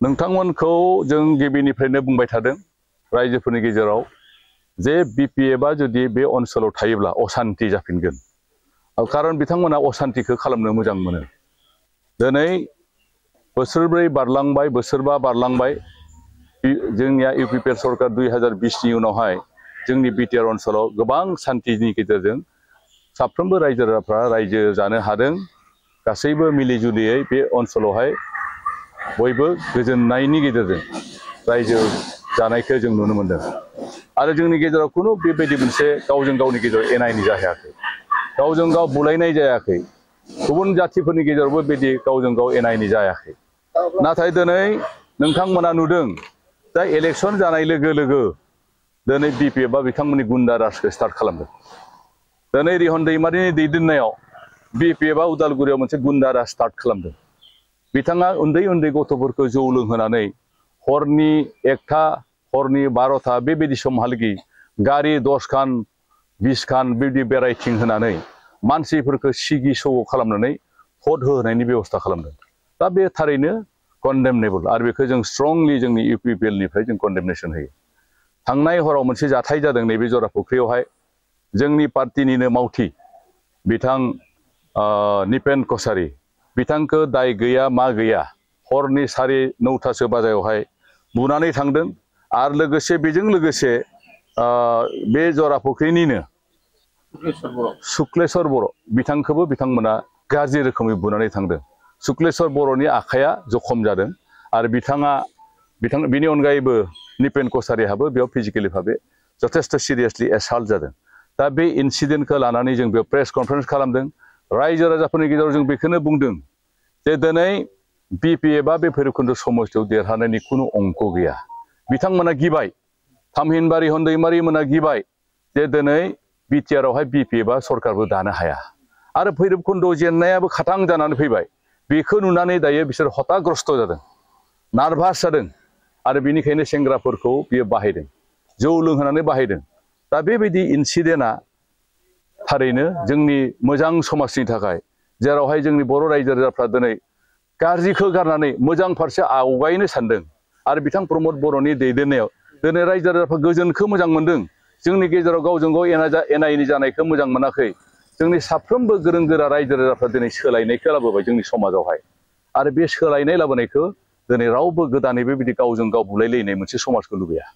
नोंथांमोनखौ जों गिबिनिफ्रायनो बुंबाय थादों रायजोफोरनि गेजेराव जे बिपिएफआ जुदि बे ओनसोलाव थायोब्ला अशान्ति जाफिनगोन कारण बिथांमोना अशान्तिखौ खालामनो मोजां मोनो। दिनै बोसोरब्रै बारलांबाय बोसोरबा बारलांबाय जोंनिया इउपिपिएल सरकार 2020 नि उनावहाय जोंनि बिटिआर ओनसोलाव गोबां शान्तिनि गेजेरजों साफ्रोमबो रायजो राजाफ्रा रायजो जानो हादों। गासैबो मिलि जुलियै बे ओनसोलावहाय बयबो गोजोननायनि गेजेरजों रायजो जानायखौ जों नुनो मोनदों आरो जोंनि गेजेराव खुनु बेबायदि मोनसे गावजों गावनि गेजेराव एना एनि जायाखै, गावजों गाव बुलायनाय जायाखै, गुबुन जातिफोरनि गेजेरावबो बेबायदि गावजों गाव एना एनि जायाखै। नाथाय दिनै नोंथांमोना नुदों दा इलेक्सन जानाय लोगो लोगो दिनै बिपिएफआ बिथांमोननि गुन्डा राजखौ स्टार्ट खालामदों। दिनै रिहन दैमारिनि दैदेननायाव बिपिएफआ उदालगुरियाव मोनसे गुन्डा राज स्टार्ट खालामदों। बिथाङा उन्दै उन्दै गथ'फोरखौ जौ लोंहोनानै हरनि 1टा हरनि 12टा बेबायदि समहालागै गारि 10 खान 20 खान बेबायदि बेरायथिं होनानै मानसिफोरखौ सिगि सग' खालामनानै भट होहोनायनि बेबस्था खालामदों। दा बे थारैनो कन्डेमनेबल आरो बेखौ जों स्ट्रंलि जोंनि इउपिपिएलनिफ्राय जों कन्डेमनेसन होयो। थांनाय हराव मोनसे जाथाय जादों नैबे जराफुख्रियावहाय जोंनि पार्टिनिनो मावथि बिथां निपेन कसारी बिथांखौ दाय गैया मा गैया हरनि 9:30 बाजायावहाय बुनानै थांदों आरो लोगोसे बेजों लोगोसे बे जराफुख्रिनिनो सुक्लेश्वर बर' बिथांखौबो बिथांमोना गाज्रि रोखोमै बुनानै थांदों। सुक्लेश्वर बर'नि आखाइया जखम जादों आरो बिनि अनगायैबो निपेन कसारीहाबो बेयाव फिजिकेलि भाबे जथेस्थ' सिरियासलि एसाल्ट जादों। दा बे इनसिडेन्टखौ लानानै जों बेयाव प्रेस कनफारेन्स खालामदों। रायजो राजाफोरनि गेजेराव जों बेखौनो बुंदों जे दिनै बिपिएफआ बे भैरबकुन्द समस्तियाव देरहानायनि खुनु अंक गैया। बिथांमोना गिबाय, थामहिनबा रिहन दैमारि मोना गिबाय जे दिनै बिटिआरआवहाय बिपिएफआ सरकारबो दानो हाया आरो भैरबकुन्द जेननायाबो खाथां जानानै फैबाय। बेखौ नुनानै दायो बिसोर हताग्रस्त जादों, नार्भास जादों आरो बेनिखायनो सेंग्राफोरखौ बियो बाहायदों, जौ लोंहोनानै बाहायदों। दा बेबायदि इनसिडेन्टआ थारैनो जोंनि मोजां समाजनि थाखाय जेरावहाय जोंनि बर' रायजो राजाफ्रा दिनै गाज्रिखौ गारनानै मोजां फारसे आवगायनो सानदों आरो बिथां प्रमद बर'नि दैदेननायाव दिनै रायजो राजाफ्रा गोजोनखौ मोजां मोनदों। जोंनि गेजेराव गावजों गाव एना एनि जानायखौ मोजां मोनाखै। जोंनि साफ्रोमबो गोरों गोरा रायजो राजाफ्रा दिनै सोलायनायखौ लाबोबाय जोंनि समाजावहाय आरो बे सोलायनाय लाबोनायखौ दिनै रावबो गोदानै बेबायदि गावजों गाव बुलायलायनाय मोनसे समाजखौ लुबैया।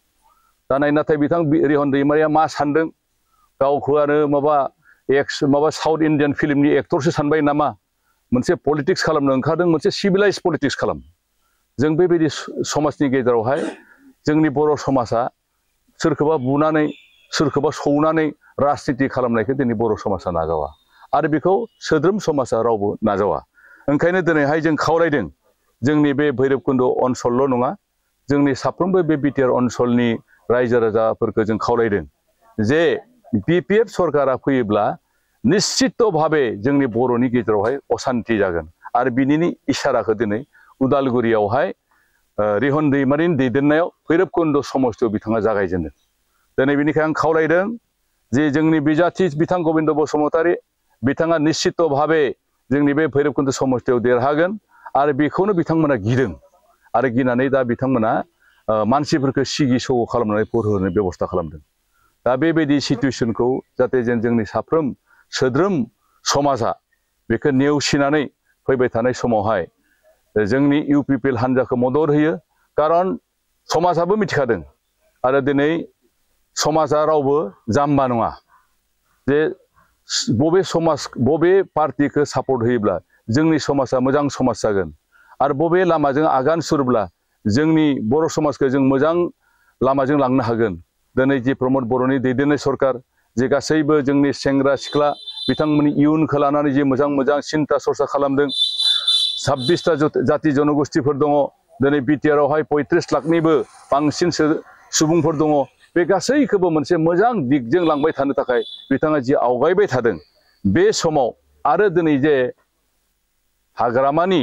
नाथाय बिथां रिहन दैमारिया मा सानदों, गावखौ आरो माबा साउथ इन्डियान फिल्मनि एक्टरसो सानबाय नामा, मोनसे पलिटिक्स खालामनो ओंखारदों, मोनसे सिभिलाइज पलिटिक्स खालाम। जों बेबायदि समाजनि गेजेरावहाय जोंनि बर' समाजा सोरखौबा बुनानै सोरखौबा सौनानै राजनिति खालामनायखौ दिनै बर' समाजा नाजावा आरो बेखौ सोद्रोम समाजा रावबो नाजावा। ओंखायनो दिनैहाय जों खावलायदों जोंनि बे भैरबकुन्द ओनसोलल' नङा, जोंनि साफ्रोमबो बे बिटिआर ओनसोलनि रायजो राजाफोरखौ जों खावलायदों जे बिपिएफ सरकारा फैयोब्ला निश्चित भाबे जोंनि बर'नि गेजेरावहाय अशान्ति जागोन आरो बिनिनो इसाराखौ दिनै उदालगुरियावहाय रिहन दैमारिनि दैदेननायाव भैरबकुन्द समस्तियाव बिथाङा जागायजेनदों। दिनै बेनिखायनो आं खावलायदों जे जोंनि बिजाथि बिथां गबिन्द बसुमतारी बिथाङा निश्चित भाबे जोंनि बे भैरबकुन्द समस्तियाव देरहागोन आरो बेखौनो बिथांमोना गिदों आरो गिनानै दा बिथांमोना मानसिफोरखौ सिगि सग' खालामनानै भट होनो बेबस्था खालामदों। दा बेबायदि सिटुवेसनखौ जाहाथे जोंनि साफ्रोम सोद्रोम समाजा बेखौ नेवसिनानै फैबाय थानाय समावहाय जोंनि इउपिपिएल हान्जाखौ मदद होयो। खारन समाजाबो मिथिखादों आरो दिनै समाजा रावबो जाम्बा नङा जे बबे पार्टिखौ सापर्ट होयोब्ला जोंनि समाजा मोजां समाज जागोन आरो बबे लामाजों आगान सुरोब्ला जोंनि बर' समाजखौ जों मोजां लामाजों लांनो हागोन। दिनै जि प्रमद बर'नि दैदेननाय सरकार जे गासैबो जोंनि सेंग्रा सिख्ला बिथांमोननि इयुनखौ लानानै जे मोजां मोजां सिन्था सरसा खालामदों। 26टा जाति जनगोष्ठीफोर दङ दिनै बिटिआरआवहाय 35 लाखनिबो बांसिन सुबुंफोर दङ। बे गासैखौबो मोनसे मोजां दिगजों लांबाय थानो थाखाय बिथाङा जि आवगायबाय थादों बे समाव आरो दिनै जे हाग्रामानि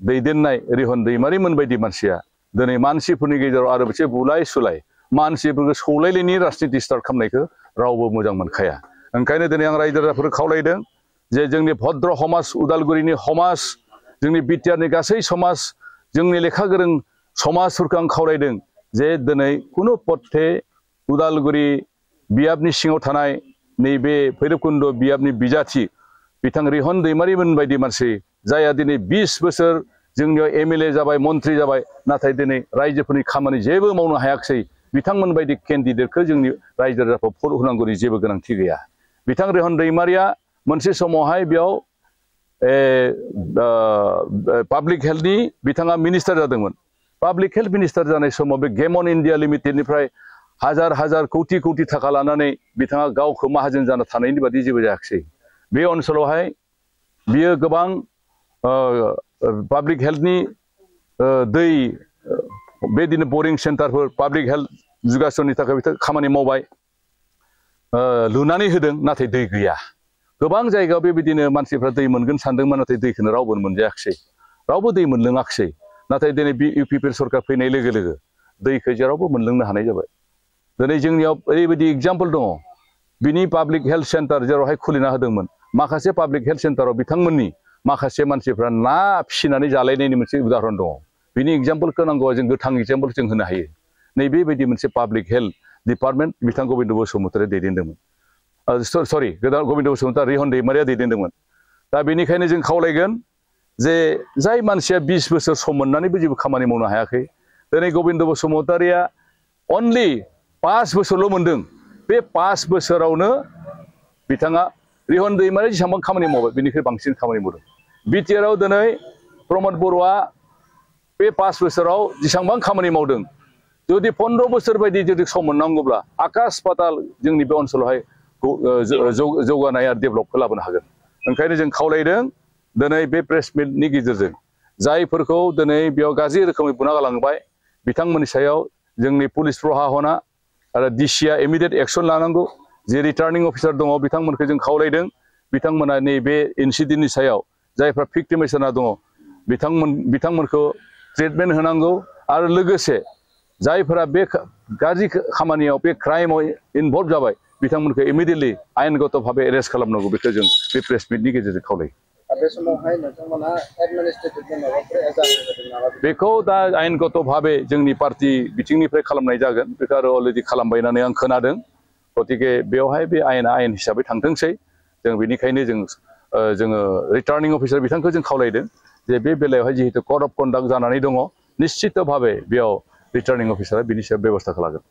दैदेननाय रिहन दैमारिमोन बायदि मानसिया दिनै मानसिफोरनि गेजेराव आरो मोनसे बुलाय सुलाय मानसिफोरखौ सौलायलायनि राजनिति स्टार्ट खालामनायखौ रावबो मोजां मोनखाया। ओंखायनो दिनै आं रायजो राजाफोरखौ खावलायदों जे जोंनि भद्र समाज उदालगुरिनि समाज जोंनि बिटिआरनि गासै समाज जोंनि लेखा गोरों समाजफोरखौ आं खावलायदों जे दिनै कुनु पथे उदालगुरि बियाबनि सिङाव थानाय नैबे भैरबकुन्द बियाबनि बिजाथि बिथां रिहन दैमारिमोन बायदि मानसि जायहा दिनै 20 बोसोर जोंनियाव एमएलए जाबाय मन्त्रि जाबाय नाथाय दिनै रायजोफोरनि खामानि जेबो मावनो हायाखै बिथांमोन बायदि केन्डिडेटखौ जोंनि रायजो राजाखौ भट होनांगौनि जेबो गोनांथि गैया बिथां रिहन दैमारिया मोनसे समावहाय बेयाव पाब्लिक हेल्थनि बिथाङा मिनिस्टार जादोंमोन पाब्लिक हेल्थ मिनिस्टार जानाय समाव बे गेमन इन्डिया लिमिटेडनिफ्राय हाजार हाजार कौटि कौटि थाखा लानानै बिथाङा गावखौ माहाजोन जाना थानायनि बादि जेबो जायाखै बे ओनसोलावहाय बियो गोबां पाब्लिक हेल्थनि दै बेदिनो बरिं सेन्टारफोर पाब्लिक हेल्थ जुगासननि थाखाय बिथां खामानि मावबाय लुनानै होदों नाथाय दै गैया गोबां जायगायाव बेबायदिनो मानसिफ्रा दै मोनगोन सानदोंमोन नाथाय दैखौनो रावबो मोनजायाखै रावबो दै मोनलोङाखै नाथाय दिनै इउपिपि सरकार फैनाय लोगो लोगो दैखौ जेरावबो मोनलोंनो हानाय जाबाय दिनै जोंनियाव ओरैबायदि एग्जाम्पल दङ बिनि पाब्लिक हेल्थ सेन्टार जेरावहाय खुलिना होदोंमोन माखासे पाब्लिक हेल्थ सेन्टाराव बिथांमोननि माखासे मानसिफ्रा ना फिसिनानै जालायनायनि मोनसे उदाहरन दङ बिनि एग्जाम्पलखौ नांगौबा जों गोथां एग्जाम्पल जों होनो हायो नैबेबायदि मोनसे पाब्लिक हेल्थ डिपार्टमेन्ट बिथां गबिन्द बसुमतारी दैदेनदोंमोन सरि गबिन्द बसुमतारी रिहन दैमारिया दैदेनदोंमोन दा बेनिखायनो जों खावलायगोन जे जाय मानसिया 20 बोसोर सम मोननानैबो जेबो खामानि मावनो हायाखै दिनै गबिन्द बसुमतारीया अनलि 5 बोसोरल' मोनदों बे 5 बोसोरावनो बिथाङा रिहन दैमारि जेसेबां खामानि मावबाय बेनिख्रुइ बांसिन खामानि मावदों बिटिआरआव दिनै प्रमद बर'आ बे 5 बोसोराव जेसेबां खामानि मावदों जुदि 15 बोसोर बायदि जुदि सम मोननांगौब्ला आकाश पाताल जोंनि बे ओनसोलावहाय जौगानाय आरो डेभेलपखौ लाबोनो हागोन ओंखायनो जों खावलायदों दिनै बे प्रेस मिटनि गेजेरजों जायफोरखौ दिनै बेयाव गाज्रि रोखोमै बुना गालांबाय बिथांमोननि सायाव जोंनि पुलिस प्रशासना आरो डिसिआ इमिडियेट एक्सन लानांगौ जे रिटार्निं अफिसार दङ बिथांमोनखौ जों खावलायदों बिथांमोना नैबे इनसिडेन्टनि सायाव जायफ्रा भिक्टिमाइज जाना दङ बिथांमोनखौ ट्रिटमेन्ट होनांगौ आरो लोगोसे जायफोरा बे गाज्रि खामानियाव बे क्राइमाव इनभल्भ जाबाय बिथांमोनखौ इमिडियेटलि आयेनगत भाबै एरेस्ट खालामनांगौ बेखौ जों बे प्रेस मिटनि गेजेरजों खावलायो बेखौ दा आयेनगत भाबै जोंनि पार्टी बिथिंनिफ्राय खालामनाय जागोन बेखौ आरो अलरेडि खालामबाय होननानै आं खोनादों गतिके बेवहाय बे आयेना आयेन हिसाबै थांथोंसै जों बेनिखायनो जोङो रिटार्निं अफिसार बिथांखौ जों खावलायदों जे बे बेलायावहाय जिहेतु कड अफ कन्डाक्ट जानानै दङ निश्चित भाबै बेयाव रिटार्निं अफिसारा बिनि सायाव बेबस्था खालामगोन